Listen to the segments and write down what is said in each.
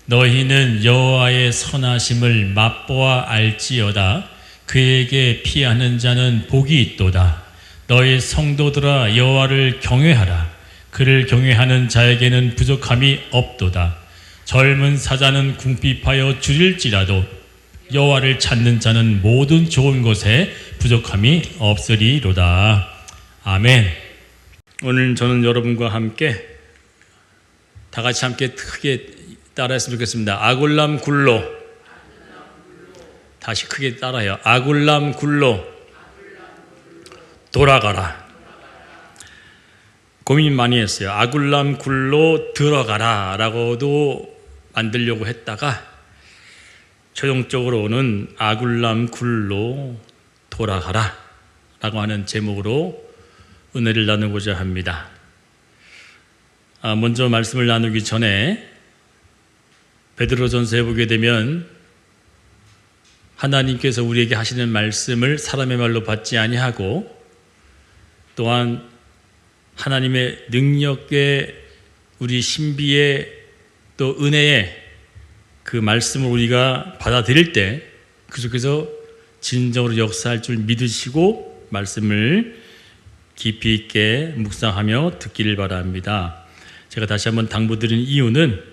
너희는 여호와의 선하심을 맛보아 알지어다. 그에게 피하는 자는 복이 있도다. 너희 성도들아 여호와를 경외하라. 그를 경외하는 자에게는 부족함이 없도다. 젊은 사자는 궁핍하여 줄일지라도 여호와를 찾는 자는 모든 좋은 것에 부족함이 없으리로다. 아멘. 오늘 저는 여러분과 함께 다 같이 함께 크게 따라했으면 좋겠습니다. 아굴람 굴로. 다시 크게 따라해요. 아굴람 굴로 돌아가라. 고민 많이 했어요. 아굴람 굴로 들어가라 라고도 만들려고 했다가 최종적으로는 아굴람 굴로 돌아가라 라고 하는 제목으로 은혜를 나누고자 합니다. 먼저 말씀을 나누기 전에 베드로전서에 보게 되면 하나님께서 우리에게 하시는 말씀을 사람의 말로 받지 아니하고 또한 하나님의 능력에 우리 신비의 또 은혜의 그 말씀을 우리가 받아들일 때 그 속에서 진정으로 역사할 줄 믿으시고 말씀을 깊이 있게 묵상하며 듣기를 바랍니다. 제가 다시 한번 당부드리는 이유는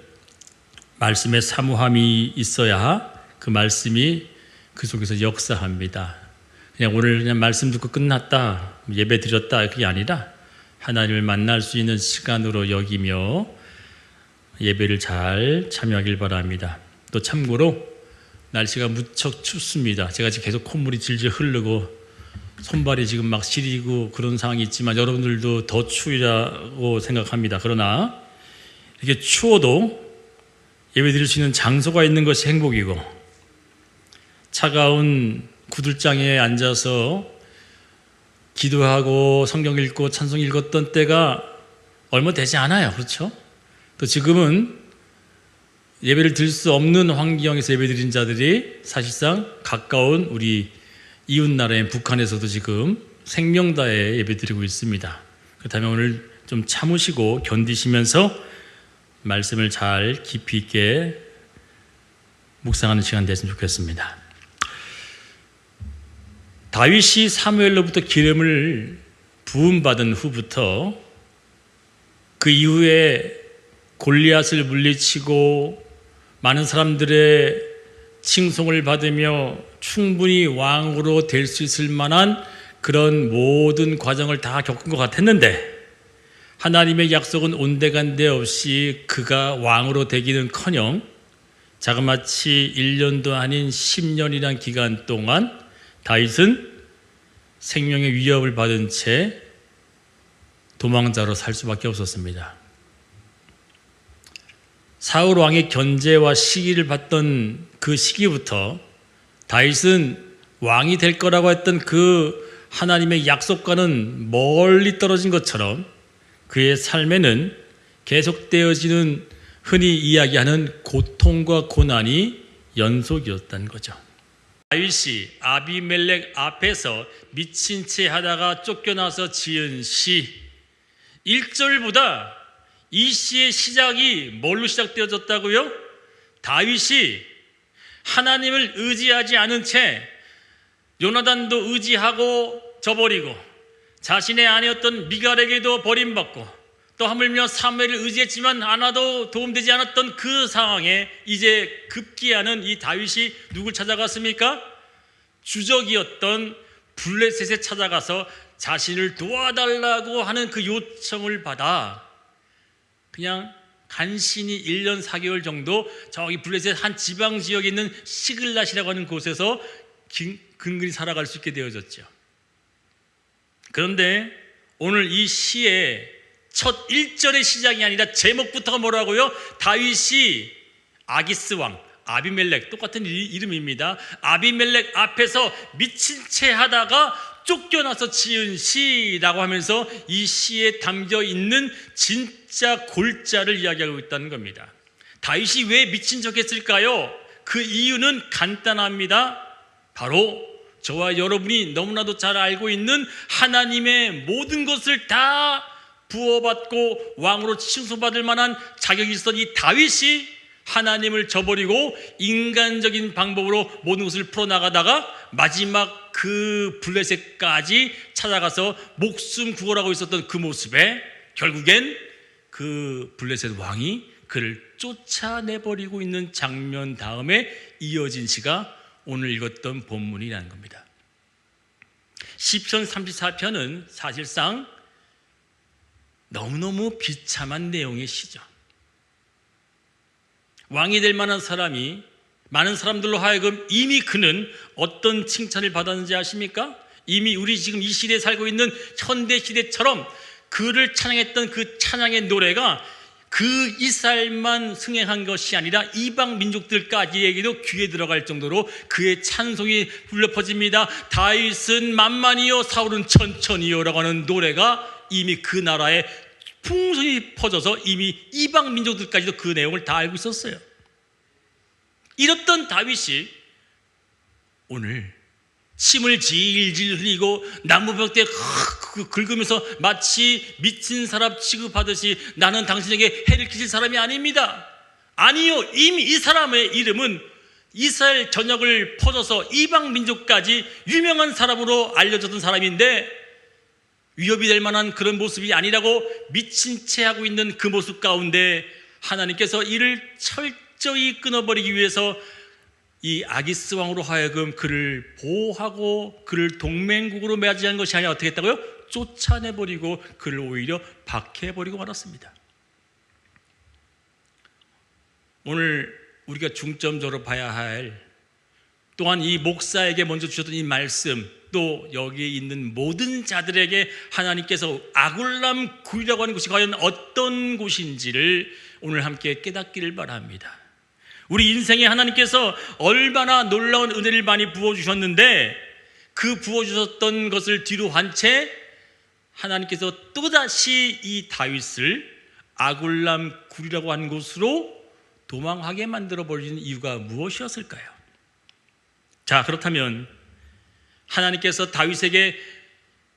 말씀에 사모함이 있어야 그 말씀이 그 속에서 역사합니다. 그냥 오늘 그냥 말씀 듣고 끝났다, 예배 드렸다 그게 아니라 하나님을 만날 수 있는 시간으로 여기며 예배를 잘 참여하길 바랍니다. 또 참고로 날씨가 무척 춥습니다. 제가 지금 계속 콧물이 질질 흐르고 손발이 지금 막 시리고 그런 상황이 있지만 여러분들도 더 추위라고 생각합니다. 그러나 이렇게 추워도 예배 드릴 수 있는 장소가 있는 것이 행복이고 차가운 구들장에 앉아서 기도하고 성경 읽고 찬송 읽었던 때가 얼마 되지 않아요. 그렇죠? 또 지금은 예배를 드릴 수 없는 환경에서 예배 드린 자들이 사실상 가까운 우리 이웃나라인 북한에서도 지금 생명다에 예배 드리고 있습니다. 그렇다면 오늘 좀 참으시고 견디시면서 말씀을 잘 깊이 있게 묵상하는 시간 됐으면 좋겠습니다. 다윗이 사무엘로부터 기름을 부음받은 후부터 그 이후에 골리앗을 물리치고 많은 사람들의 칭송을 받으며 충분히 왕으로 될 수 있을 만한 그런 모든 과정을 다 겪은 것 같았는데 하나님의 약속은 온데간데 없이 그가 왕으로 되기는커녕 자그마치 1년도 아닌 10년이란 기간 동안 다윗은 생명의 위협을 받은 채 도망자로 살 수밖에 없었습니다. 사울 왕의 견제와 시기를 받던 그 시기부터 다윗은 왕이 될 거라고 했던 그 하나님의 약속과는 멀리 떨어진 것처럼 그의 삶에는 계속되어지는 흔히 이야기하는 고통과 고난이 연속이었다는 거죠. 다윗이 아비멜렉 앞에서 미친 채 하다가 쫓겨나서 지은 시 1절보다 이 시의 시작이 뭘로 시작되어졌다고요? 다윗이 하나님을 의지하지 않은 채 요나단도 의지하고 저버리고 자신의 아내였던 미갈에게도 버림받고 또 하물며 사무엘을 의지했지만 않아도 도움되지 않았던 그 상황에 이제 급기야는 이 다윗이 누굴 찾아갔습니까? 주적이었던 블레셋에 찾아가서 자신을 도와달라고 하는 그 요청을 받아 그냥 간신히 1년 4개월 정도 저기 블레셋 한 지방 지역에 있는 시글랏이라고 하는 곳에서 근근히 살아갈 수 있게 되어졌죠. 그런데 오늘 이 시의 첫 1절의 시작이 아니라 제목부터가 뭐라고요? 다윗이 아기스 왕, 아비멜렉, 똑같은 이름입니다. 아비멜렉 앞에서 미친 채 하다가 쫓겨나서 지은 시라고 하면서 이 시에 담겨 있는 진짜 골자를 이야기하고 있다는 겁니다. 다윗이 왜 미친 척 했을까요? 그 이유는 간단합니다. 바로 저와 여러분이 너무나도 잘 알고 있는 하나님의 모든 것을 다 부어받고 왕으로 칭송받을 만한 자격이 있었던 이 다윗이 하나님을 저버리고 인간적인 방법으로 모든 것을 풀어나가다가 마지막 그 블레셋까지 찾아가서 목숨 구걸하고 있었던 그 모습에 결국엔 그 블레셋 왕이 그를 쫓아내버리고 있는 장면 다음에 이어진 시가 오늘 읽었던 본문이라는 겁니다. 시편 34편은 사실상 너무너무 비참한 내용의 시죠. 왕이 될 만한 사람이 많은 사람들로 하여금 이미 그는 어떤 칭찬을 받았는지 아십니까? 이미 우리 지금 이 시대에 살고 있는 현대 시대처럼 그를 찬양했던 그 찬양의 노래가 그 이스라엘만 승행한 것이 아니라 이방 민족들까지에게도 귀에 들어갈 정도로 그의 찬송이 울려 퍼집니다. 다윗은 만만이요 사울은 천천히요 라고 하는 노래가 이미 그 나라에 풍성히 퍼져서 이미 이방 민족들까지도 그 내용을 다 알고 있었어요. 이랬던 다윗이 오늘 침을 질질 흘리고 나무벽대에 긁으면서 마치 미친 사람 취급하듯이 나는 당신에게 해를 끼칠 사람이 아닙니다. 아니요, 이미 이 사람의 이름은 이스라엘 전역을 퍼져서 이방 민족까지 유명한 사람으로 알려졌던 사람인데 위협이 될 만한 그런 모습이 아니라고 미친 채 하고 있는 그 모습 가운데 하나님께서 이를 철저히 끊어버리기 위해서 이 아기스 왕으로 하여금 그를 보호하고 그를 동맹국으로 맞이한 것이 아니라 어떻게 했다고요? 쫓아내버리고 그를 오히려 박해해버리고 말았습니다. 오늘 우리가 중점적으로 봐야 할 또한 이 목사에게 먼저 주셨던 이 말씀, 또 여기에 있는 모든 자들에게 하나님께서 아굴람 굴이라고 하는 곳이 과연 어떤 곳인지를 오늘 함께 깨닫기를 바랍니다. 우리 인생에 하나님께서 얼마나 놀라운 은혜를 많이 부어주셨는데 그 부어주셨던 것을 뒤로 한 채 하나님께서 또다시 이 다윗을 아굴람 굴이라고 하는 곳으로 도망하게 만들어버리는 이유가 무엇이었을까요? 자, 그렇다면 하나님께서 다윗에게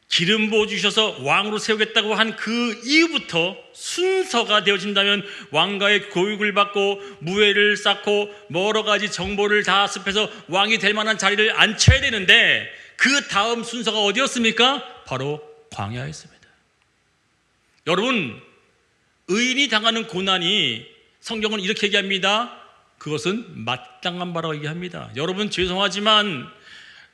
기름 부어주셔서 왕으로 세우겠다고 한 그 이후부터 순서가 되어진다면 왕가의 교육을 받고 무예를 쌓고 여러 가지 정보를 다 습해서 왕이 될 만한 자리를 앉혀야 되는데 그 다음 순서가 어디였습니까? 바로 광야였습니다. 여러분, 의인이 당하는 고난이 성경은 이렇게 얘기합니다. 그것은 마땅한 바라고 얘기합니다. 여러분, 죄송하지만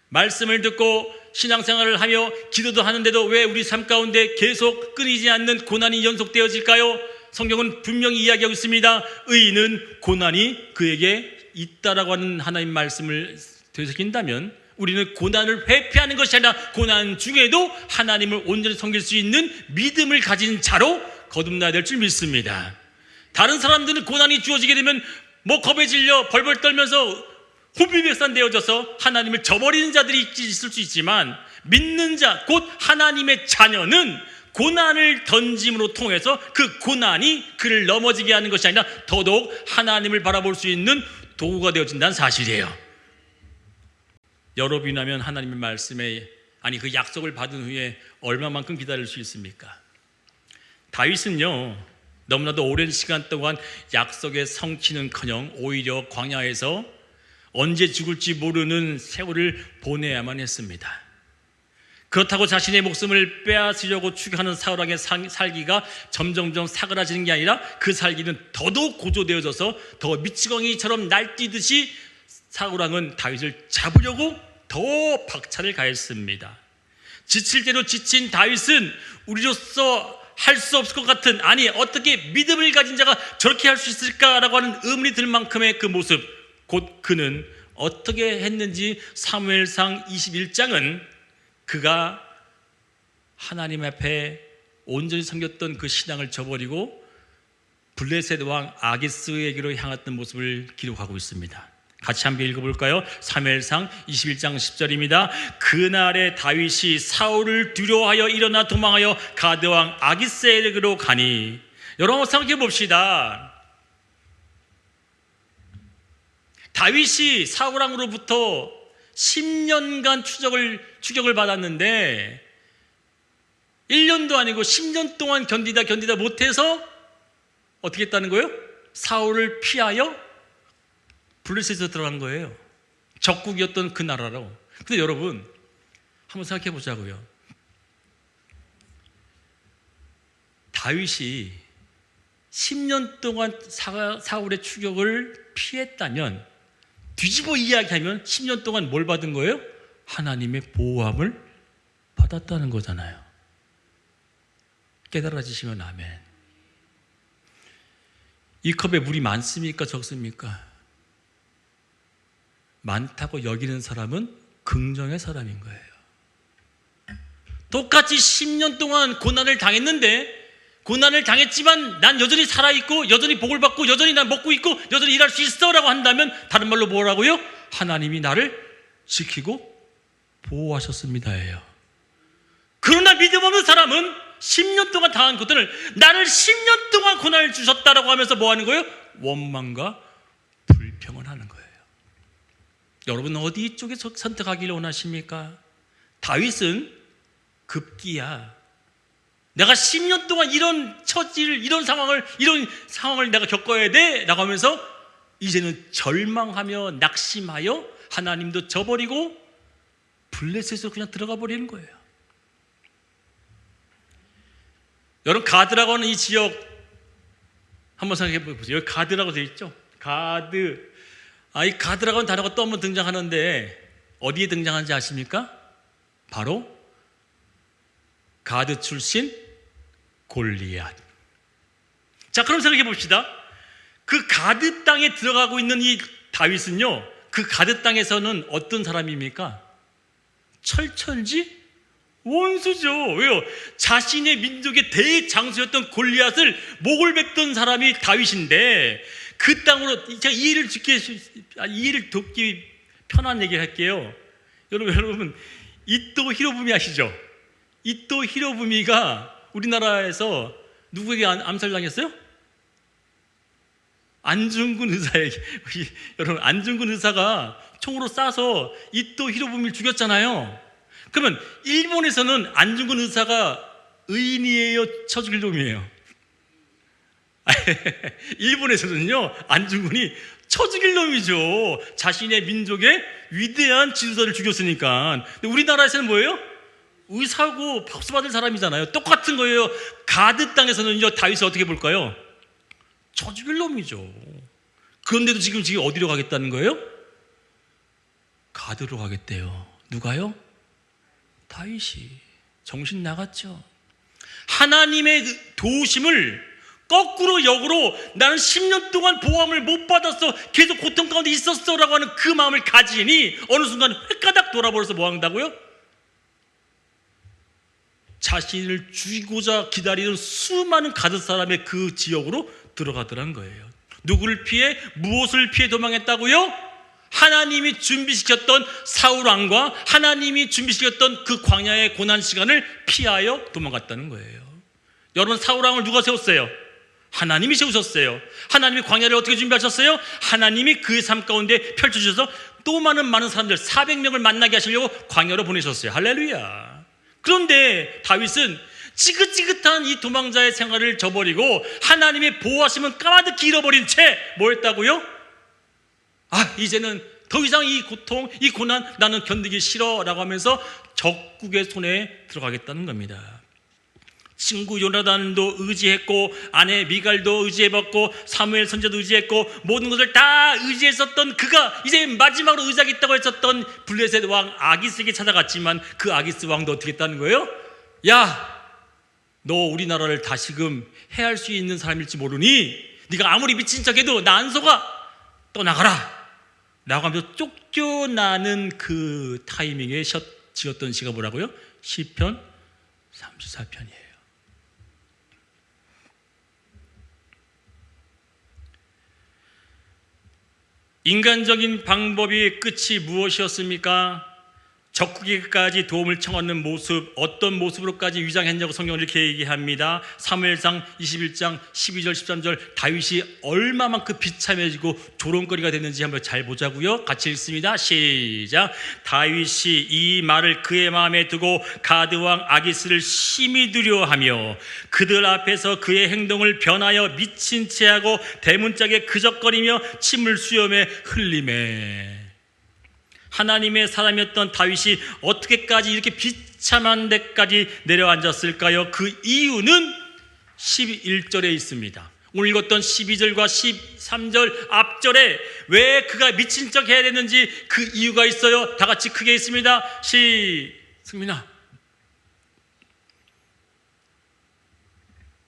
말씀을 듣고 신앙생활을 하며 기도도 하는데도 왜 우리 삶 가운데 계속 끊이지 않는 고난이 연속되어질까요? 성경은 분명히 이야기하고 있습니다. 의인은 고난이 그에게 있다라고 하는 하나님 말씀을 되새긴다면 우리는 고난을 회피하는 것이 아니라 고난 중에도 하나님을 온전히 섬길 수 있는 믿음을 가진 자로 거듭나야 될 줄 믿습니다. 다른 사람들은 고난이 주어지게 되면 겁에 질려 벌벌 떨면서 혼비백산되어져서 하나님을 저버리는 자들이 있을 수 있지만 믿는 자, 곧 하나님의 자녀는 고난을 던짐으로 통해서 그 고난이 그를 넘어지게 하는 것이 아니라 더더욱 하나님을 바라볼 수 있는 도구가 되어진다는 사실이에요. 여러분이라면 하나님의 말씀에 그 약속을 받은 후에 얼마만큼 기다릴 수 있습니까? 다윗은요, 너무나도 오랜 시간 동안 약속의 성취는커녕 오히려 광야에서 언제 죽을지 모르는 세월을 보내야만 했습니다. 그렇다고 자신의 목숨을 빼앗으려고 추격하는 사울왕의 살기가 점점점 사그라지는 게 아니라 그 살기는 더더욱 고조되어져서 더 미치광이처럼 날뛰듯이 사울왕은 다윗을 잡으려고 더 박차를 가했습니다. 지칠 대로 지친 다윗은 우리로서 할 수 없을 것 같은, 어떻게 믿음을 가진 자가 저렇게 할 수 있을까라고 하는 의문이 들 만큼의 그 모습, 곧 그는 어떻게 했는지 사무엘상 21장은 그가 하나님 앞에 온전히 섬겼던 그 신앙을 저버리고 블레셋 왕 아기스에게로 향했던 모습을 기록하고 있습니다. 같이 한번 읽어볼까요? 사무엘상 21장 10절입니다. 그날에 다윗이 사울을 두려워하여 일어나 도망하여 가드왕 아기스에게로 가니. 여러분 한번 생각해 봅시다. 다윗이 사울왕으로부터 10년간 추격을 받았는데 1년도 아니고 10년 동안 견디다 못해서 어떻게 했다는 거예요? 사울을 피하여 블레셋에 들어간 거예요. 적국이었던 그 나라로. 근데 여러분 한번 생각해 보자고요. 다윗이 10년 동안 사울의 추격을 피했다면, 뒤집어 이야기하면 10년 동안 뭘 받은 거예요? 하나님의 보호함을 받았다는 거잖아요. 깨달아지시면 아멘. 이 컵에 물이 많습니까? 적습니까? 많다고 여기는 사람은 긍정의 사람인 거예요. 똑같이 10년 동안 고난을 당했는데, 고난을 당했지만 난 여전히 살아있고 여전히 복을 받고 여전히 난 먹고 있고 여전히 일할 수 있어 라고 한다면, 다른 말로 뭐라고요? 하나님이 나를 지키고 보호하셨습니다예요. 그러나 믿음 없는 사람은 10년 동안 당한 것들을 나를 10년 동안 고난을 주셨다라고 하면서 뭐 하는 거예요? 원망과 불평을 하는 거예요. 여러분 어디 쪽에 선택하기를 원하십니까? 다윗은 급기야 내가 10년 동안 이런 처지를, 이런 상황을 내가 겪어야 돼 라고 하면서 이제는 절망하며 낙심하여 하나님도 저버리고 블레셋으로 그냥 들어가 버리는 거예요. 여러분 가드라고 하는 이 지역 한번 생각해 보세요. 여기 가드라고 되어 있죠. 가드. 이 가드라고 하는 단어가 또 한번 등장하는데 어디에 등장하는지 아십니까? 바로 가드 출신 골리앗. 자, 그럼 생각해 봅시다. 그 가드 땅에 들어가고 있는 이 다윗은요, 그 가드 땅에서는 어떤 사람입니까? 철천지 원수죠. 왜요? 자신의 민족의 대장수였던 골리앗을 목을 뱉던 사람이 다윗인데, 그 땅으로 제가 이해를 돕기 편한 얘기를 할게요. 여러분 이토 히로부미 아시죠? 이토 히로부미가 우리나라에서 누구에게 암살당했어요? 안중근 의사에게. 여러분 안중근 의사가 총으로 쏴서 이토 히로부미를 죽였잖아요. 그러면 일본에서는 안중근 의사가 의인이에요? 쳐 죽일 놈이에요? 일본에서는요 안중근이 쳐 죽일 놈이죠. 자신의 민족의 위대한 지도자를 죽였으니까. 근데 우리나라에서는 뭐예요? 의사고 박수 받을 사람이잖아요. 똑같은 거예요. 가드 땅에서는요 다윗을 어떻게 볼까요? 쳐 죽일 놈이죠. 그런데도 지금 어디로 가겠다는 거예요? 가드로 가겠대요. 누가요? 다윗이. 정신 나갔죠. 하나님의 도우심을 거꾸로 역으로 나는 10년 동안 보호함을 못 받았어, 계속 고통 가운데 있었어 라고 하는 그 마음을 가지니 어느 순간 획가닥 돌아버려서 뭐 한다고요? 자신을 죽이고자 기다리는 수많은 가드 사람의 그 지역으로 들어가더란 거예요. 누구를 피해, 무엇을 피해 도망했다고요? 하나님이 준비시켰던 사울왕과 하나님이 준비시켰던 그 광야의 고난 시간을 피하여 도망갔다는 거예요. 여러분 사울왕을 누가 세웠어요? 하나님이 세우셨어요. 하나님이 광야를 어떻게 준비하셨어요? 하나님이 그의 삶 가운데 펼쳐주셔서 또 많은 사람들 400명을 만나게 하시려고 광야로 보내셨어요. 할렐루야. 그런데 다윗은 지긋지긋한 이 도망자의 생활을 저버리고 하나님의 보호하심은 까마득히 잃어버린 채 뭐 했다고요? 이제는 더 이상 이 고통, 이 고난 나는 견디기 싫어 라고 하면서 적국의 손에 들어가겠다는 겁니다. 친구 요나단도 의지했고 아내 미갈도 의지해봤고 사무엘 선지자도 의지했고 모든 것을 다 의지했었던 그가 이제 마지막으로 의지하겠다고 했었던 블레셋 왕 아기스에게 찾아갔지만 그 아기스 왕도 어떻게 했다는 거예요? 야, 너 우리나라를 다시금 해할 수 있는 사람일지 모르니 네가 아무리 미친 척해도 나 안 속아, 떠나가라 라고 하면서 쫓겨나는 그 타이밍에 지었던 시가 뭐라고요? 시편 34편이에요. 인간적인 방법의 끝이 무엇이었습니까? 적국에게까지 도움을 청하는 모습, 어떤 모습으로까지 위장했냐고 성경은 이렇게 얘기합니다. 사무엘상 21장 12절 13절 다윗이 얼마만큼 비참해지고 조롱거리가 됐는지 한번 잘 보자고요. 같이 읽습니다. 시작. 다윗이 이 말을 그의 마음에 두고 가드왕 아기스를 심히 두려워하며 그들 앞에서 그의 행동을 변하여 미친 채하고 대문짝에 그적거리며 침을 수염에 흘리매. 하나님의 사람이었던 다윗이 어떻게까지 이렇게 비참한 데까지 내려앉았을까요? 그 이유는 11절에 있습니다. 오늘 읽었던 12절과 13절 앞절에 왜 그가 미친 척 해야 되는지 그 이유가 있어요. 다 같이 크게 있습니다. 승민아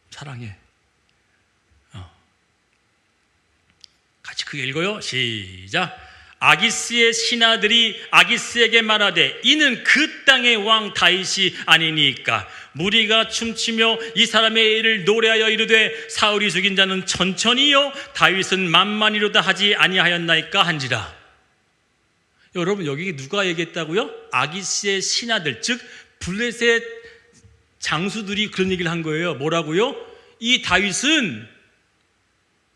사랑해. 같이 크게 읽어요. 시작. 아기스의 신하들이 아기스에게 말하되 이는 그 땅의 왕 다윗이 아니니까 무리가 춤추며 이 사람의 일을 노래하여 이르되 사울이 죽인 자는 천천히요 다윗은 만만히로다 하지 아니하였나이까 한지라. 여러분 여기 누가 얘기했다고요? 아기스의 신하들, 즉 블레셋 장수들이 그런 얘기를 한 거예요. 뭐라고요? 이 다윗은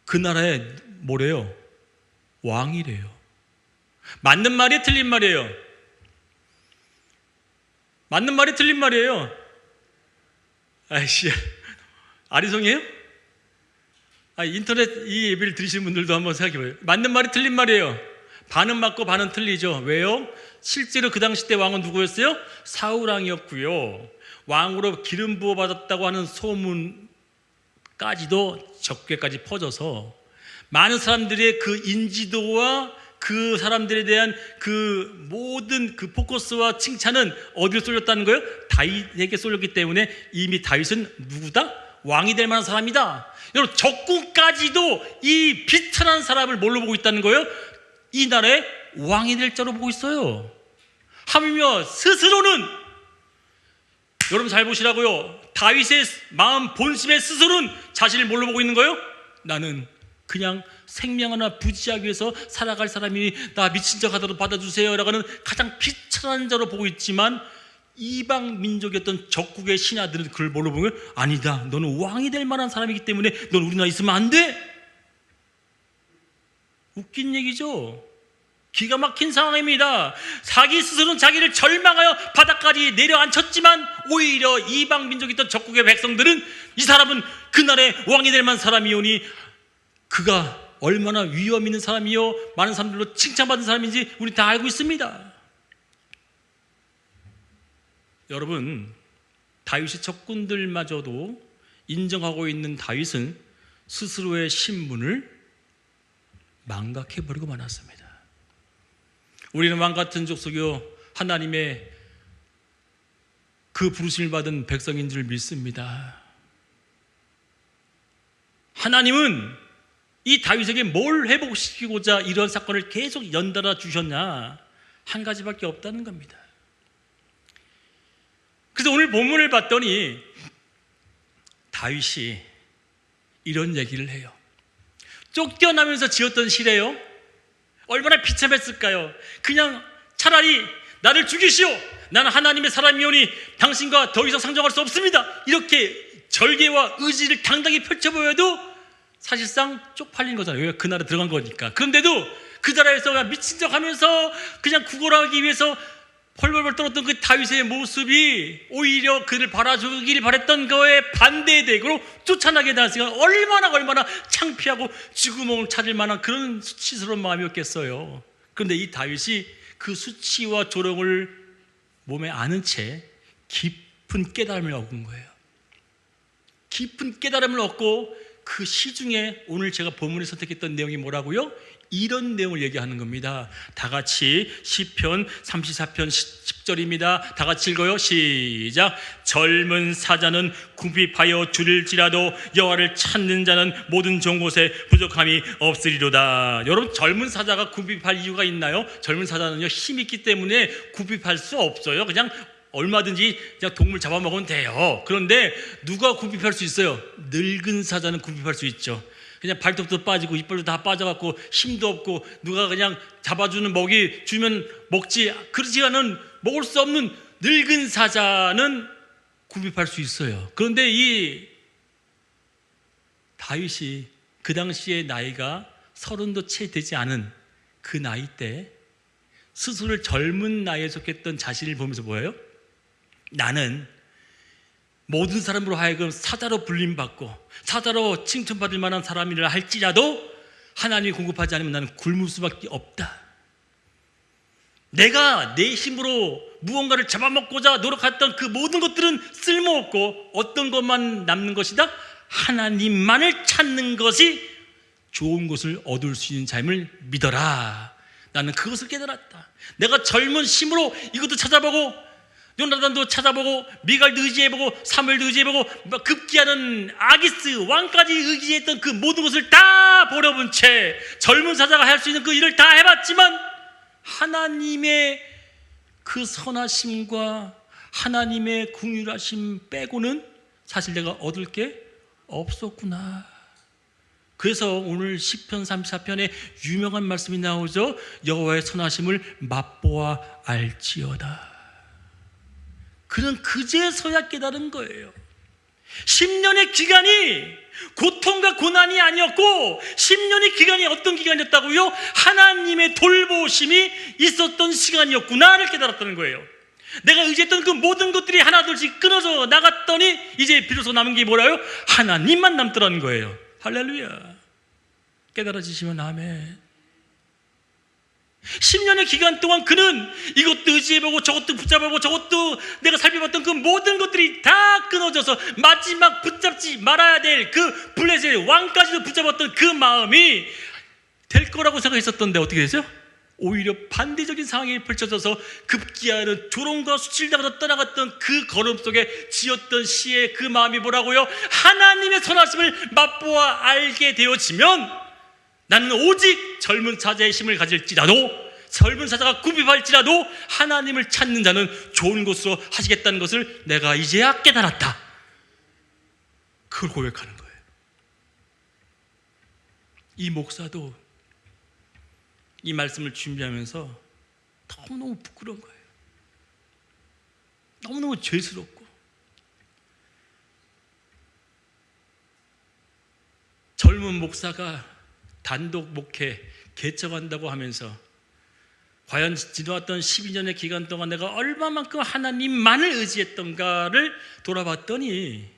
그 나라의 뭐래요? 왕이래요. 맞는 말이 틀린 말이에요. 맞는 말이 틀린 말이에요. 아이씨, 아리송이에요? 인터넷 이 예배를 들으시는 분들도 한번 생각해봐요. 맞는 말이 틀린 말이에요. 반은 맞고 반은 틀리죠. 왜요? 실제로 그 당시 때 왕은 누구였어요? 사울왕이었고요. 왕으로 기름 부어 받았다고 하는 소문까지도 적게까지 퍼져서 많은 사람들의 그 인지도와 그 사람들에 대한 그 모든 그 포커스와 칭찬은 어디로 쏠렸다는 거예요? 다윗에게 쏠렸기 때문에 이미 다윗은 누구다? 왕이 될 만한 사람이다. 여러분 적군까지도 이 비천한 사람을 뭘로 보고 있다는 거예요? 이 나라의 왕이 될 자로 보고 있어요. 하물며 스스로는 여러분 잘 보시라고요. 다윗의 마음 본심의 스스로는 자신을 뭘로 보고 있는 거예요? 나는 그냥 생명 하나 부지하기 위해서 살아갈 사람이 나 미친 척 하더라도 받아주세요 라고 하는 가장 비천한 자로 보고 있지만 이방 민족이었던 적국의 신하들은 그걸 뭘로 보면 아니다, 너는 왕이 될 만한 사람이기 때문에 넌 우리 나라에 있으면 안 돼. 웃긴 얘기죠. 기가 막힌 상황입니다. 자기 스스로는 자기를 절망하여 바닥까지 내려앉혔지만 오히려 이방 민족이었던 적국의 백성들은 이 사람은 그날의 왕이 될 만한 사람이오니 그가 얼마나 위험 있는 사람이요 많은 사람들로 칭찬받은 사람인지 우리 다 알고 있습니다. 여러분 다윗의 적군들마저도 인정하고 있는 다윗은 스스로의 신분을 망각해버리고 말았습니다. 우리는 왕같은 족속이요 하나님의 그 부르심을 받은 백성인 줄 믿습니다. 하나님은 이 다윗에게 뭘 회복시키고자 이런 사건을 계속 연달아 주셨냐? 한 가지밖에 없다는 겁니다. 그래서 오늘 본문을 봤더니 다윗이 이런 얘기를 해요. 쫓겨나면서 지었던 시래요. 얼마나 비참했을까요? 그냥 차라리 나를 죽이시오. 나는 하나님의 사람이오니 당신과 더 이상 상종할 수 없습니다. 이렇게 절개와 의지를 당당히 펼쳐보여도 사실상 쪽팔린 거잖아요. 왜? 그 나라 들어간 거니까. 그런데도 그 나라에서 그냥 미친 척 하면서 그냥 구걸하기 위해서 펄펄펄 떨었던 그 다윗의 모습이 오히려 그를 바라주기를 바랬던 거에 반대되고 쫓아나게 되었으니까 얼마나 창피하고 쥐구멍을 찾을 만한 그런 수치스러운 마음이었겠어요. 그런데 이 다윗이 그 수치와 조롱을 몸에 안은 채 깊은 깨달음을 얻은 거예요. 깊은 깨달음을 얻고 그 시중에 오늘 제가 본문에 선택했던 내용이 뭐라고요? 이런 내용을 얘기하는 겁니다. 다 같이 시편 34편 10절입니다. 다 같이 읽어요. 시작. 젊은 사자는 궁핍하여 줄일지라도 여호와를 찾는 자는 모든 좋은 곳에 부족함이 없으리로다. 여러분 젊은 사자가 궁핍할 이유가 있나요? 젊은 사자는요 힘이 있기 때문에 궁핍할 수 없어요. 그냥 얼마든지 그냥 동물 잡아먹으면 돼요. 그런데 누가 궁핍할 수 있어요? 늙은 사자는 궁핍할 수 있죠. 그냥 발톱도 빠지고 이빨도 다 빠져갖고 힘도 없고 누가 그냥 잡아주는 먹이 주면 먹지, 그렇지 않은 먹을 수 없는 늙은 사자는 구입할 수 있어요. 그런데 이 다윗이 그 당시의 나이가 30도 채 되지 않은 그 나이 때 스스로를 젊은 나이에 속했던 자신을 보면서 뭐예요? 나는 모든 사람으로 하여금 사자로 불림받고 사자로 칭찬받을 만한 사람이라 할지라도 하나님이 공급하지 않으면 나는 굶을 수밖에 없다. 내가 내 힘으로 무언가를 잡아먹고자 노력했던 그 모든 것들은 쓸모없고 어떤 것만 남는 것이다? 하나님만을 찾는 것이 좋은 것을 얻을 수 있는 삶을 믿어라. 나는 그것을 깨달았다. 내가 젊은 힘으로 이것도 찾아보고 요나단도 찾아보고 미갈도 의지해보고 사무엘도 의지해보고 급기야는 아기스 왕까지 의지했던 그 모든 것을 다 버려본 채 젊은 사자가 할 수 있는 그 일을 다 해봤지만 하나님의 그 선하심과 하나님의 긍휼하심 빼고는 사실 내가 얻을 게 없었구나. 그래서 오늘 시편 34편에 유명한 말씀이 나오죠. 여호와의 선하심을 맛보아 알지어다. 그는 그제서야 깨달은 거예요. 10년의 기간이 고통과 고난이 아니었고 10년의 기간이 어떤 기간이었다고요? 하나님의 돌보심이 있었던 시간이었구나를 깨달았다는 거예요. 내가 의지했던 그 모든 것들이 하나둘씩 끊어져 나갔더니 이제 비로소 남은 게 뭐라요? 하나님만 남더라는 거예요. 할렐루야. 깨달아지시면 아멘. 10년의 기간 동안 그는 이것도 의지해보고 저것도 붙잡아보고 저것도 내가 살펴봤던 그 모든 것들이 다 끊어져서 마지막 붙잡지 말아야 될 그 블레셋의 왕까지도 붙잡았던 그 마음이 될 거라고 생각했었던데 어떻게 되죠? 오히려 반대적인 상황이 펼쳐져서 급기야는 조롱과 수치를 떠나갔던 그 걸음 속에 지었던 시의 그 마음이 뭐라고요? 하나님의 선하심을 맛보아 알게 되어지면 나는 오직 젊은 사자의 힘을 가질지라도 젊은 사자가 굽입할지라도 하나님을 찾는 자는 좋은 것으로 하시겠다는 것을 내가 이제야 깨달았다. 그걸 고백하는 거예요. 이 목사도 이 말씀을 준비하면서 너무너무 부끄러운 거예요. 너무너무 죄스럽고 젊은 목사가 단독 목회 개척한다고 하면서 과연 지나왔던 12년의 기간 동안 내가 얼마만큼 하나님만을 의지했던가를 돌아봤더니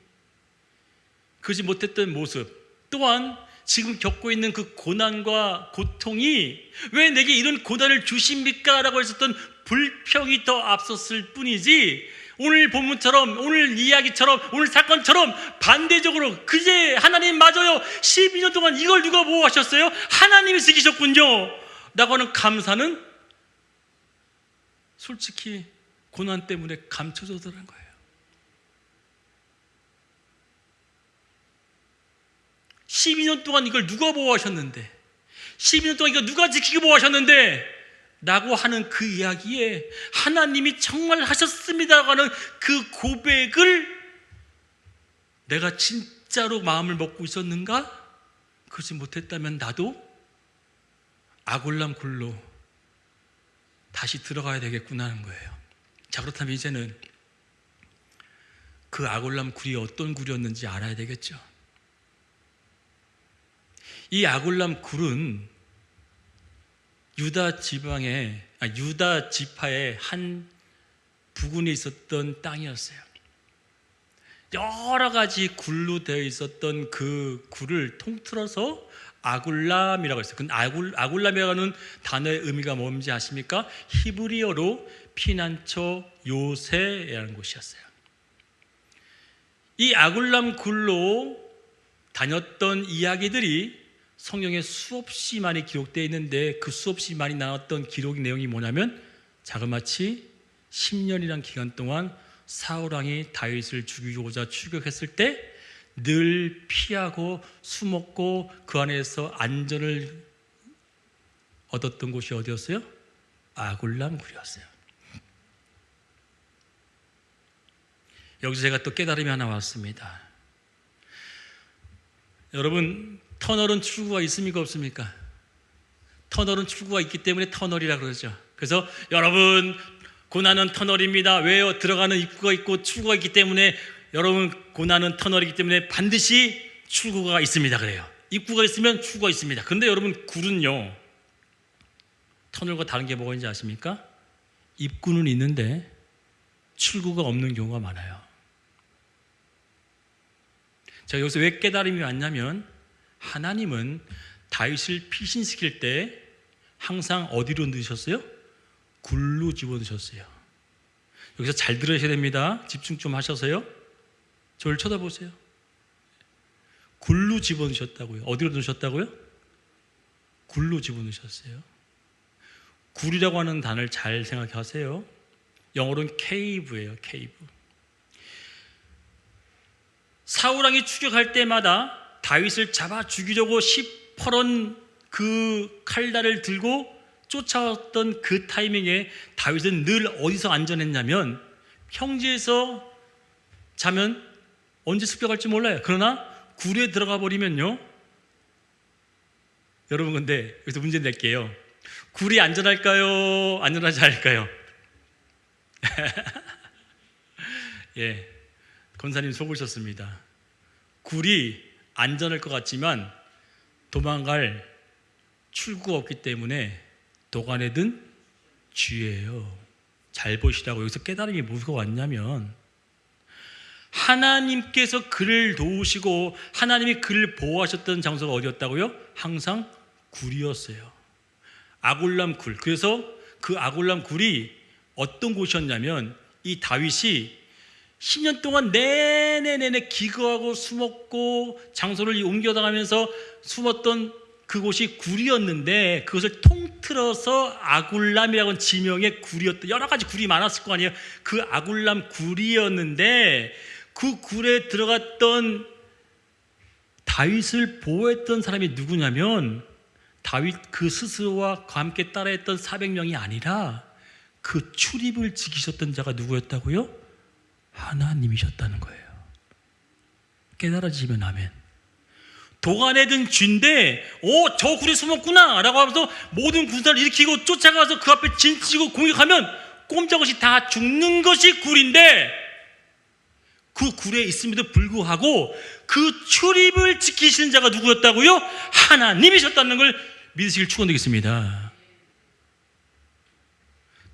그러지 못했던 모습 또한 지금 겪고 있는 그 고난과 고통이 왜 내게 이런 고난을 주십니까? 라고 했었던 불평이 더 앞섰을 뿐이지 오늘 본문처럼 오늘 이야기처럼 오늘 사건처럼 반대적으로 그제 하나님 맞아요 12년 동안 이걸 누가 보호하셨어요? 하나님이 지키셨군요 라고 하는 감사는 솔직히 고난 때문에 감춰져더라는 거예요. 12년 동안 이걸 누가 보호하셨는데 12년 동안 이걸 누가 지키고 보호하셨는데 라고 하는 그 이야기에 하나님이 정말 하셨습니다라고 하는 그 고백을 내가 진짜로 마음을 먹고 있었는가? 그러지 못했다면 나도 아골람 굴로 다시 들어가야 되겠구나 하는 거예요. 자, 그렇다면 이제는 그 아골람 굴이 어떤 굴이었는지 알아야 되겠죠. 이 아골람 굴은 유다 지파의 한 부근에 있었던 땅이었어요. 여러 가지 굴로 되어 있었던 그 굴을 통틀어서 아굴람이라고 했어요. 그 아굴람이라고 하는 단어의 의미가 뭔지 아십니까? 히브리어로 피난처 요새라는 곳이었어요. 이 아굴람 굴로 다녔던 이야기들이 성경에 수없이 많이 기록되어 있는데 그 수없이 많이 나왔던 기록 내용이 뭐냐면 자그마치 10년이란 기간 동안 사울왕이 다윗을 죽이고자 출격했을 때 늘 피하고 숨었고 그 안에서 안전을 얻었던 곳이 어디였어요? 아굴람 굴이었어요. 여기서 제가 또 깨달음이 하나 왔습니다. 여러분, 터널은 출구가 있습니까 없습니까? 터널은 출구가 있기 때문에 터널이라 그러죠. 그래서 여러분, 고난은 터널입니다. 왜요? 들어가는 입구가 있고 출구가 있기 때문에, 여러분, 고난은 터널이기 때문에 반드시 출구가 있습니다. 그래요. 입구가 있으면 출구가 있습니다. 그런데 여러분, 굴은요, 터널과 다른 게 뭐가 있는지 아십니까? 입구는 있는데 출구가 없는 경우가 많아요. 제가 여기서 왜 깨달음이 왔냐면, 하나님은 다윗을 피신시킬 때 항상 어디로 넣으셨어요? 굴로 집어넣으셨어요. 여기서 잘 들으셔야 됩니다. 집중 좀 하셔서요. 저를 쳐다보세요. 굴로 집어넣으셨다고요. 어디로 넣으셨다고요? 굴로 집어넣으셨어요. 굴이라고 하는 단어를 잘 생각하세요. 영어로는 cave예요. cave. 사울왕이 추격할 때마다 다윗을 잡아 죽이려고 시퍼런 그 칼날을 들고 쫓아왔던 그 타이밍에 다윗은 늘 어디서 안전했냐면, 평지에서 자면 언제 습격할지 몰라요. 그러나 굴에 들어가 버리면요, 여러분, 근데 여기서 문제 낼게요. 굴이 안전할까요? 안전하지 않을까요? 예, 권사님 속으셨습니다. 굴이 안전할 것 같지만 도망갈 출구가 없기 때문에 도간에 든 쥐예요. 잘 보시라고. 여기서 깨달음이 뭐가 왔냐면, 하나님께서 그를 도우시고 하나님이 그를 보호하셨던 장소가 어디였다고요? 항상 굴이었어요. 아굴람 굴. 그래서 그 아굴람 굴이 어떤 곳이었냐면, 이 다윗이 10년 동안 내내 기거하고 숨었고 장소를 옮겨다가면서 숨었던 그곳이 굴이었는데, 그것을 통틀어서 아굴람이라고 하는 지명의 굴이었던, 여러 가지 굴이 많았을 거 아니에요. 그 아굴람 굴이었는데, 그 굴에 들어갔던 다윗을 보호했던 사람이 누구냐면, 다윗 그 스스로와 함께 따라했던 400명이 아니라 그 출입을 지키셨던 자가 누구였다고요? 하나님이셨다는 거예요. 깨달아지면 아멘. 도간에 든 쥐인데, 저 굴에 숨었구나 라고 하면서 모든 군사를 일으키고 쫓아가서 그 앞에 진치고 공격하면 꼼짝없이 다 죽는 것이 굴인데, 그 굴에 있음에도 불구하고 그 출입을 지키시는 자가 누구였다고요? 하나님이셨다는 걸 믿으시길 축원드리겠습니다.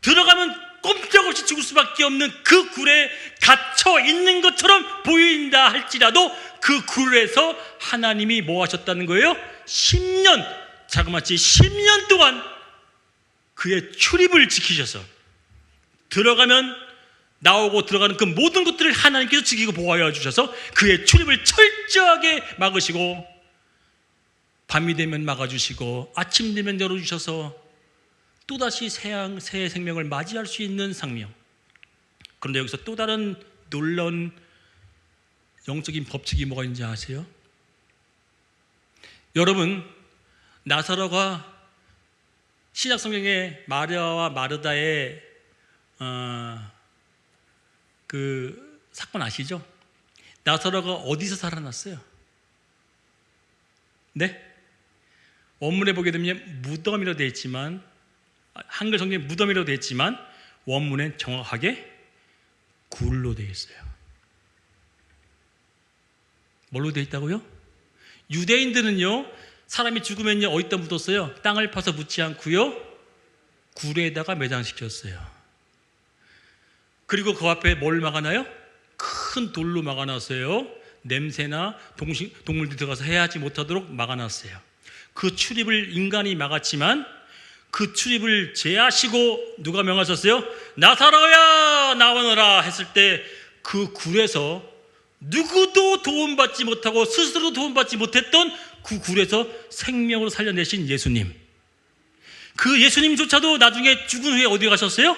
들어가면 꼼짝없이 죽을 수밖에 없는 그 굴에 갇혀 있는 것처럼 보인다 할지라도 그 굴에서 하나님이 뭐 하셨다는 거예요? 10년, 자그마치 10년 동안 그의 출입을 지키셔서, 들어가면 나오고 들어가는 그 모든 것들을 하나님께서 지키고 보호하여 주셔서 그의 출입을 철저하게 막으시고, 밤이 되면 막아주시고 아침 되면 열어주셔서 또다시 새 생명을 맞이할 수 있는 생명. 그런데 여기서 또 다른 놀라운 영적인 법칙이 뭐가 있는지 아세요? 여러분, 나사로가 신약 성경의 마리아와 마르다의 그 사건 아시죠? 나사로가 어디서 살아났어요? 네? 원문에 보게 되면 무덤이라고 되어 있지만, 한글 성경에 무덤이라고 되어 있지만 원문엔 정확하게 굴로 되어 있어요. 뭘로 되어 있다고요? 유대인들은요, 사람이 죽으면요 어디다 묻었어요? 땅을 파서 묻지 않고요, 굴에다가 매장시켰어요. 그리고 그 앞에 뭘 막아놔요? 큰 돌로 막아놨어요. 냄새나 동물들이 들어가서 해하지 못하도록 막아놨어요. 그 출입을 인간이 막았지만 그 출입을 제하시고 누가 명하셨어요? 나사로야 나오너라 했을 때 그 굴에서 누구도 도움받지 못하고 스스로 도움받지 못했던 그 굴에서 생명으로 살려내신 예수님, 그 예수님조차도 나중에 죽은 후에 어디 가셨어요?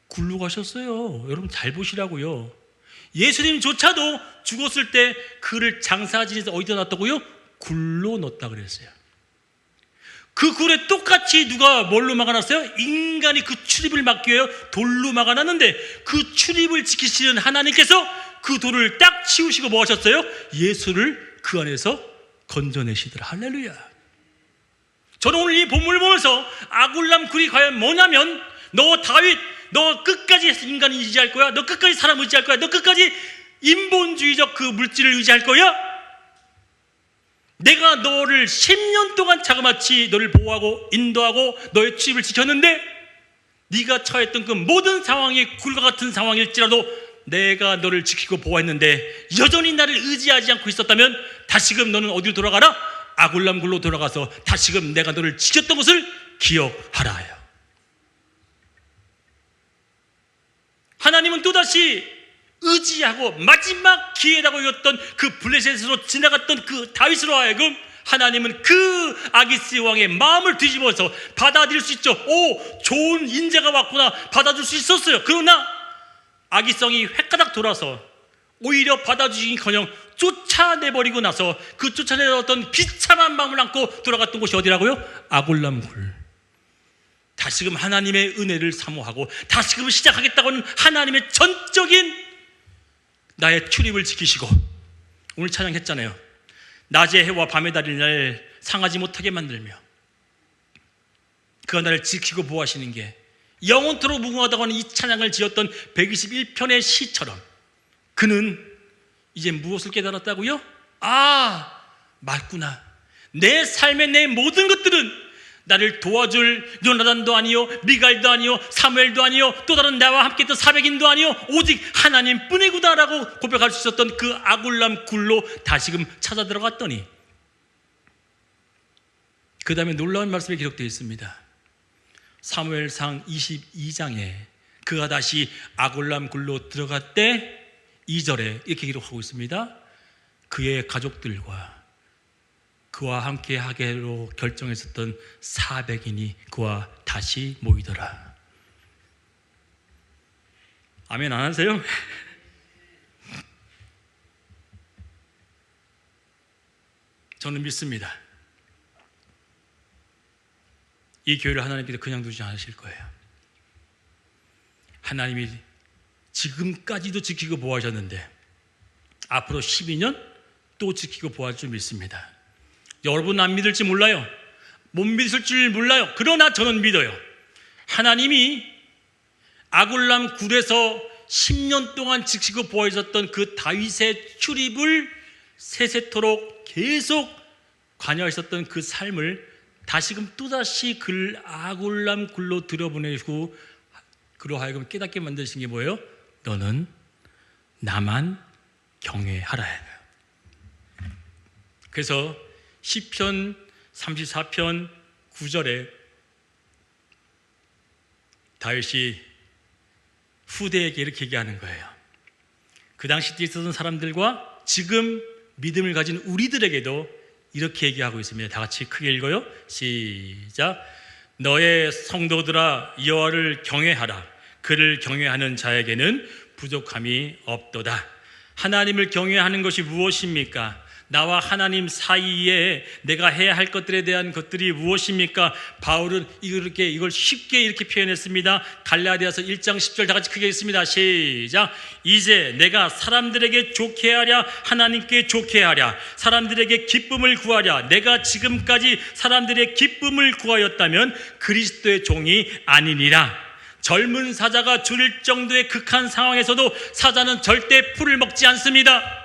굴로 가셨어요. 여러분 잘 보시라고요. 예수님조차도 죽었을 때 그를 장사지에서 어디다 놨다고요? 굴로 넣었다 그랬어요. 그 굴에 똑같이 누가 뭘로 막아놨어요? 인간이 그 출입을 막기 위해 돌로 막아놨는데, 그 출입을 지키시는 하나님께서 그 돌을 딱 치우시고 뭐 하셨어요? 예수를 그 안에서 건져내시더라. 할렐루야. 저는 오늘 이 본문을 보면서 아굴람 굴이 과연 뭐냐면, 너 다윗, 너 끝까지 인간을 의지할 거야? 너 끝까지 사람 의지할 거야? 너 끝까지 인본주의적 그 물질을 의지할 거야? 내가 너를 10년 동안 자그마치 너를 보호하고 인도하고 너의 출입을 지켰는데, 네가 처했던 그 모든 상황이 굴과 같은 상황일지라도 내가 너를 지키고 보호했는데 여전히 나를 의지하지 않고 있었다면 다시금 너는 어디로 돌아가라? 아굴람 굴로 돌아가서 다시금 내가 너를 지켰던 것을 기억하라요. 하나님은 또다시 의지하고 마지막 기회라고 여겼던 그 블레셋으로 지나갔던 그 다윗으로 하여금 하나님은 그 아기스 왕의 마음을 뒤집어서 받아들일 수 있죠. 오, 좋은 인재가 왔구나, 받아줄 수 있었어요. 그러나 아기성이 획가닥 돌아서 오히려 받아주기커녕 쫓아내버리고 나서 그 쫓아내었던 비참한 마음을 안고 돌아갔던 곳이 어디라고요? 아골람 굴. 다시금 하나님의 은혜를 사모하고 다시금 시작하겠다고는 하나님의 전적인 나의 출입을 지키시고, 오늘 찬양했잖아요. 낮의 해와 밤의 달이 날 상하지 못하게 만들며 그가 나를 지키고 보호하시는 게 영원토록 무궁하다고 하는 이 찬양을 지었던 121편의 시처럼 그는 이제 무엇을 깨달았다고요? 아, 맞구나. 내 삶의 내 모든 것들은 나를 도와줄 요나단도 아니요, 미갈도 아니요, 사무엘도 아니요, 또 다른 나와 함께 했던 사백인도 아니요, 오직 하나님뿐이구나라고 고백할 수 있었던 그 아굴람 굴로 다시금 찾아 들어갔더니 그 다음에 놀라운 말씀이 기록되어 있습니다. 사무엘상 22장에 그가 다시 아골람 굴로 들어갔대 2절에 이렇게 기록하고 있습니다. 그의 가족들과 그와 함께 하기로 결정했었던 400인이 그와 다시 모이더라. 아멘 안 하세요? 저는 믿습니다. 이 교회를 하나님께서 그냥 두지 않으실 거예요. 하나님이 지금까지도 지키고 보호하셨는데 앞으로 12년 또 지키고 보호할 줄 믿습니다. 여러분 안 믿을지 몰라요. 못 믿을 줄 몰라요. 그러나 저는 믿어요. 하나님이 아굴람 굴에서 10년 동안 지키고 보호하셨던 그 다윗의 출입을 세세토록 계속 관여하셨던 그 삶을 다시금 또다시 그 아굴람 굴로 들여보내고 그로 하여금 깨닫게 만드신 게 뭐예요? 너는 나만 경외하라. 그래서 시편 34편 9절에 다윗이 후대에게 이렇게 얘기하는 거예요. 그 당시 때 있었던 사람들과 지금 믿음을 가진 우리들에게도 이렇게 얘기하고 있습니다. 다 같이 크게 읽어요. 시작. 너의 성도들아 여호와를 경외하라. 그를 경외하는 자에게는 부족함이 없도다. 하나님을 경외하는 것이 무엇입니까? 나와 하나님 사이에 내가 해야 할 것들에 대한 것들이 무엇입니까? 바울은 이걸 쉽게 이렇게 표현했습니다. 갈라디아서 1장 10절 다 같이 크게 읽습니다. 시작. 이제 내가 사람들에게 좋게 하랴 하나님께 좋게 하랴 사람들에게 기쁨을 구하랴 내가 지금까지 사람들의 기쁨을 구하였다면 그리스도의 종이 아니니라. 젊은 사자가 줄일 정도의 극한 상황에서도 사자는 절대 풀을 먹지 않습니다.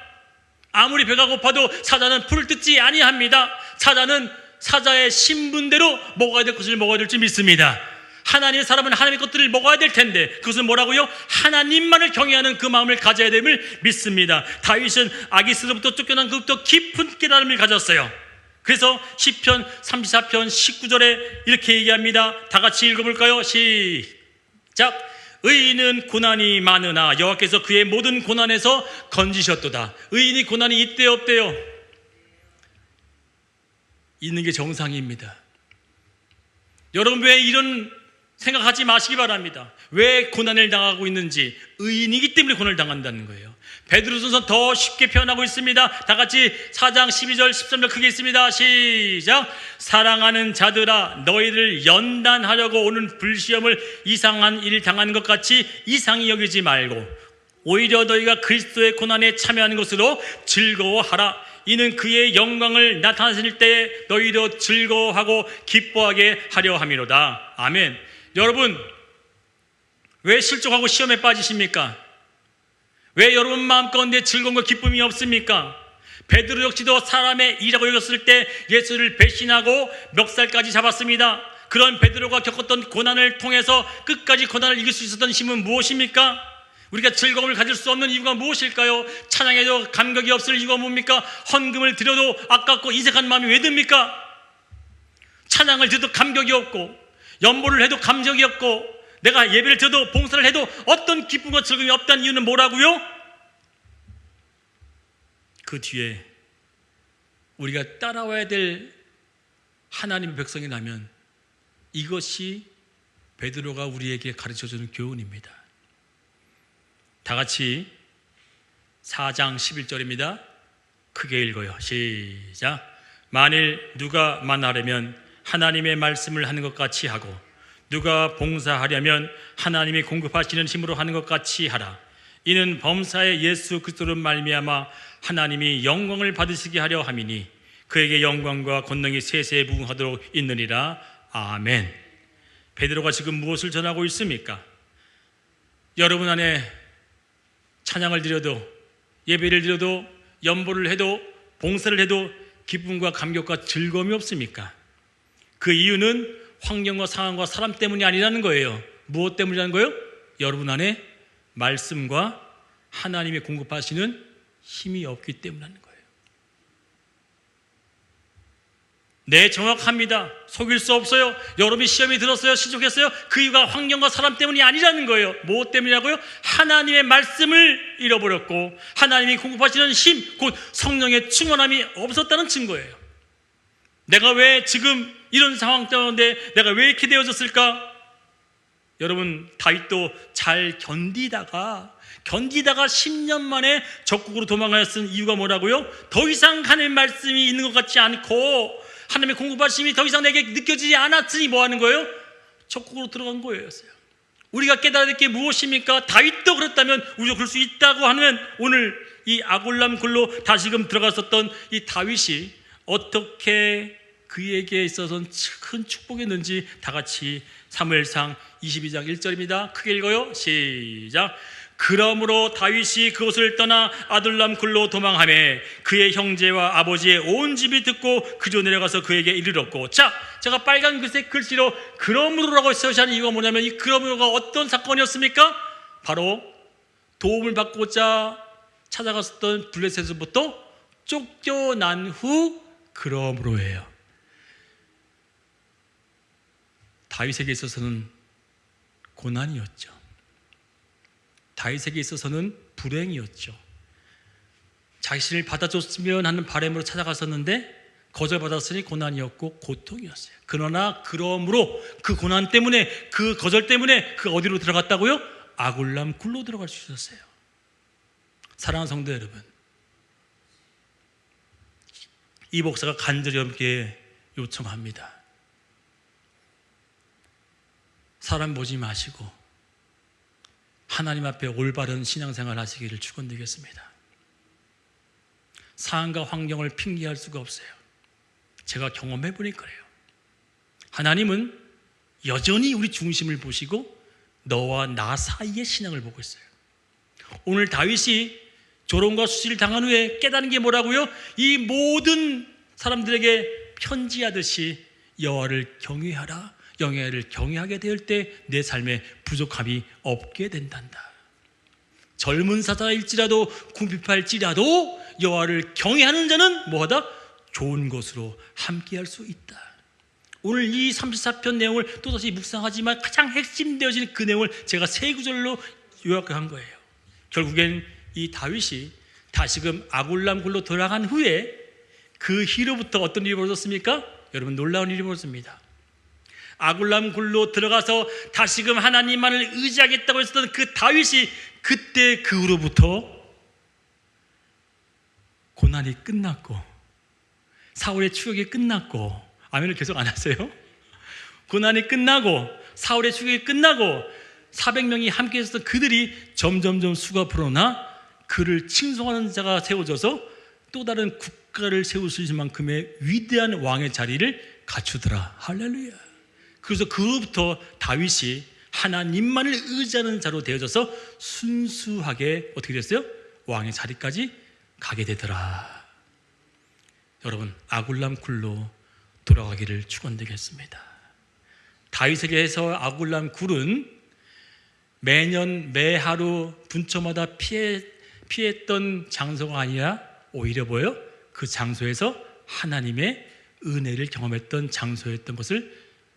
아무리 배가 고파도 사자는 풀을 뜯지 아니합니다. 사자는 사자의 신분대로 먹어야 될 것을 먹어야 될 줄 믿습니다. 하나님의 사람은 하나님의 것들을 먹어야 될 텐데 그것은 뭐라고요? 하나님만을 경외하는 그 마음을 가져야 됨을 믿습니다. 다윗은 아기스로부터 쫓겨난 그것도 깊은 깨달음을 가졌어요. 그래서 시편 34편 19절에 이렇게 얘기합니다. 다 같이 읽어볼까요? 시작. 의인은 고난이 많으나 여호와께서 그의 모든 고난에서 건지셨도다. 의인이 고난이 있대요 없대요? 있는 게 정상입니다. 여러분 왜 이런 생각하지 마시기 바랍니다. 왜 고난을 당하고 있는지 의인이기 때문에 고난을 당한다는 거예요. 베드로전서 더 쉽게 표현하고 있습니다. 다 같이 4장 12절 13절 크게 있습니다. 시작. 사랑하는 자들아 너희를 연단하려고 오는 불시험을 이상한 일 당하는 것 같이 이상히 여기지 말고 오히려 너희가 그리스도의 고난에 참여하는 것으로 즐거워하라. 이는 그의 영광을 나타내실 때에 너희도 즐거워하고 기뻐하게 하려 함이로다. 아멘. 여러분, 왜 실족하고 시험에 빠지십니까? 왜 여러분 마음 가운데 즐거움과 기쁨이 없습니까? 베드로 역시도 사람의 일이라고 여겼을 때 예수를 배신하고 멱살까지 잡았습니다. 그런 베드로가 겪었던 고난을 통해서 끝까지 고난을 이길 수 있었던 힘은 무엇입니까? 우리가 즐거움을 가질 수 없는 이유가 무엇일까요? 찬양해도 감격이 없을 이유가 뭡니까? 헌금을 드려도 아깝고 인색한 마음이 왜 듭니까? 찬양을 드려도 감격이 없고, 연보를 해도 감격이 없고, 내가 예배를 드려도 봉사를 해도 어떤 기쁨과 즐거움이 없다는 이유는 뭐라고요? 그 뒤에 우리가 따라와야 될 하나님의 백성이라면 이것이 베드로가 우리에게 가르쳐주는 교훈입니다. 다 같이 4장 11절입니다. 크게 읽어요. 시작. 만일 누가 만나려면 하나님의 말씀을 하는 것 같이 하고, 누가 봉사하려면 하나님이 공급하시는 힘으로 하는 것 같이 하라. 이는 범사의 예수 그리스도로 말미암아 하나님이 영광을 받으시게 하려 함이니 그에게 영광과 권능이 세세에 무궁하도록 있느니라. 아멘. 베드로가 지금 무엇을 전하고 있습니까? 여러분 안에 찬양을 드려도, 예배를 드려도, 연보를 해도, 봉사를 해도 기쁨과 감격과 즐거움이 없습니까? 그 이유는 환경과 상황과 사람 때문이 아니라는 거예요. 무엇 때문이라는 거예요? 여러분 안에 말씀과 하나님이 공급하시는 힘이 없기 때문이라는 거예요. 네, 정확합니다. 속일 수 없어요. 여러분이 시험이 들었어요, 실족했어요. 그 이유가 환경과 사람 때문이 아니라는 거예요. 무엇 때문이라고요? 하나님의 말씀을 잃어버렸고 하나님이 공급하시는 힘, 곧 성령의 충만함이 없었다는 증거예요. 내가 왜 지금 이런 상황 때문에 내가 왜 이렇게 되어졌을까? 여러분, 다윗도 잘 견디다가 10년 만에 적국으로 도망하였은 이유가 뭐라고요? 더 이상 하나님의 말씀이 있는 것 같지 않고 하나님의 공급하심이 더 이상 내게 느껴지지 않았으니 뭐 하는 거예요? 적국으로 들어간 거예요. 우리가 깨달아야 될 게 무엇입니까? 다윗도 그랬다면 우리도 그럴 수 있다고 하면 오늘 이 아골람 굴로 다시금 들어갔었던 이 다윗이 어떻게 그에게 있어서는 큰 축복이었는지 다 같이 사무엘상 22장 1절입니다. 크게 읽어요. 시작. 그러므로 다윗이 그곳을 떠나 아둘람 굴로 도망하매 그의 형제와 아버지의 온 집이 듣고 그저 내려가서 그에게 이르렀고. 자, 제가 빨간 글색 글씨로 그러므로라고 써주신 이유가 뭐냐면 이 그러므로가 어떤 사건이었습니까? 바로 도움을 받고자 찾아갔었던 블레셋으로부터 쫓겨난 후 그러므로예요. 다윗에게 있어서는 고난이었죠. 다윗에게 있어서는 불행이었죠. 자신을 받아줬으면 하는 바람으로 찾아갔었는데 거절받았으니 고난이었고 고통이었어요. 그러나 그러므로 그 고난 때문에, 그 거절 때문에 그 어디로 들어갔다고요? 아골람 굴로 들어갈 수 있었어요. 사랑하는 성도 여러분, 이 목사가 간절히 함께 요청합니다. 사람 보지 마시고 하나님 앞에 올바른 신앙생활 하시기를 축원드리겠습니다. 상황과 환경을 핑계할 수가 없어요. 제가 경험해 보니까 그래요. 하나님은 여전히 우리 중심을 보시고 너와 나 사이의 신앙을 보고 있어요. 오늘 다윗이 조롱과 수치를 당한 후에 깨닫는 게 뭐라고요? 이 모든 사람들에게 편지하듯이 여호와를 경외하라. 영예를 경외하게 될 때 내 삶에 부족함이 없게 된단다. 젊은 사자일지라도 궁핍할지라도 여호와를 경외하는 자는 뭐하다? 좋은 것으로 함께할 수 있다. 오늘 이 34편 내용을 또다시 묵상하지만 가장 핵심되어지는 그 내용을 제가 세 구절로 요약한 거예요. 결국엔 이 다윗이 다시금 아골람 굴로 돌아간 후에 그 희로부터 어떤 일이 벌어졌습니까? 여러분, 놀라운 일이 벌어졌습니다. 아골람 굴로 들어가서 다시금 하나님만을 의지하겠다고 했었던 그 다윗이 그때 그 후로부터 고난이 끝났고 사울의 추격이 끝났고, 아멘을 계속 안 하세요? 고난이 끝나고 사울의 추격이 끝나고 400명이 함께 있었던 그들이 점점점 수가 불어나 그를 칭송하는 자가 세워져서 또 다른 국가를 세울 수 있을 만큼의 위대한 왕의 자리를 갖추더라. 할렐루야. 그래서 그로부터 다윗이 하나님만을 의지하는 자로 되어져서 순수하게 어떻게 됐어요? 왕의 자리까지 가게 되더라. 여러분, 아굴람 굴로 돌아가기를 축원드리겠습니다. 다윗에게 해서 아굴람 굴은 매년 매하루 분초마다 피했던 장소가 아니라 오히려 뭐예요? 그 장소에서 하나님의 은혜를 경험했던 장소였던 것을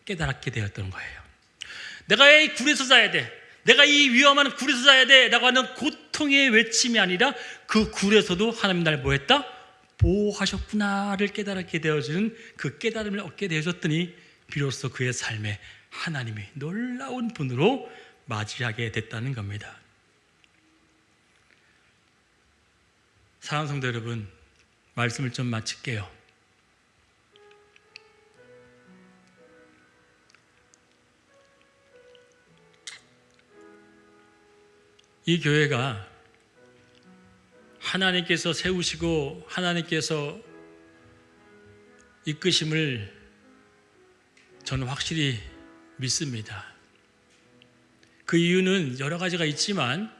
깨달았게 되었던 거예요. 내가 이 굴에서 자야 돼, 내가 이 위험한 굴에서 자야 돼 라고 하는 고통의 외침이 아니라 그 굴에서도 하나님 날 뭐했다? 보호하셨구나를 깨달았게 되어지는 그 깨달음을 얻게 되어졌더니 비로소 그의 삶에 하나님이 놀라운 분으로 맞이하게 됐다는 겁니다. 사랑하는 성도 여러분, 말씀을 좀 마칠게요. 이 교회가 하나님께서 세우시고 하나님께서 이끄심을 저는 확실히 믿습니다. 그 이유는 여러 가지가 있지만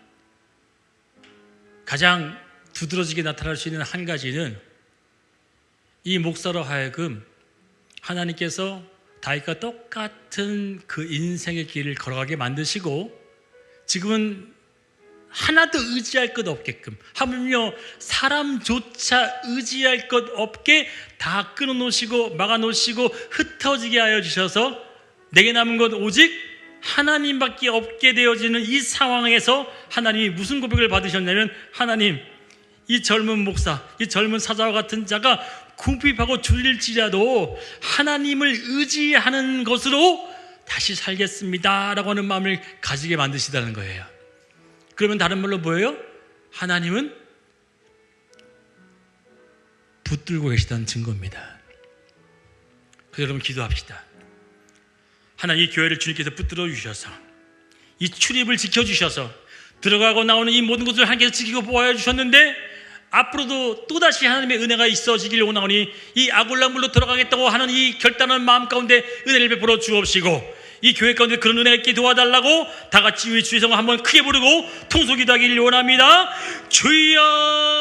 가장 두드러지게 나타날 수 있는 한 가지는 이 목사로 하여금 하나님께서 다윗과 똑같은 그 인생의 길을 걸어가게 만드시고 지금은 하나도 의지할 것 없게끔, 하물며 사람조차 의지할 것 없게 다 끊어놓으시고 막아놓으시고 흩어지게 하여 주셔서 내게 남은 것 오직 하나님밖에 없게 되어지는 이 상황에서 하나님이 무슨 고백을 받으셨냐면, 하나님, 이 젊은 목사, 이 젊은 사자와 같은 자가 궁핍하고 줄일지라도 하나님을 의지하는 것으로 다시 살겠습니다 라고 하는 마음을 가지게 만드시다는 거예요. 그러면 다른 말로 뭐예요? 하나님은 붙들고 계시다는 증거입니다. 그래서 여러분 기도합시다. 하나님, 이 교회를 주님께서 붙들어 주셔서 이 출입을 지켜주셔서 들어가고 나오는 이 모든 것을 하나님께서 지키고 보호해 주셨는데 앞으로도 또다시 하나님의 은혜가 있어지길 원하오니 이 아굴람굴로 들어가겠다고 하는 이 결단한 마음 가운데 은혜를 베풀어 주옵시고 이 교회 가운데 그런 은혜가 있게 도와달라고 다 같이 우리 주의 성을 한번 크게 부르고 통속기도하기를 원합니다. 주여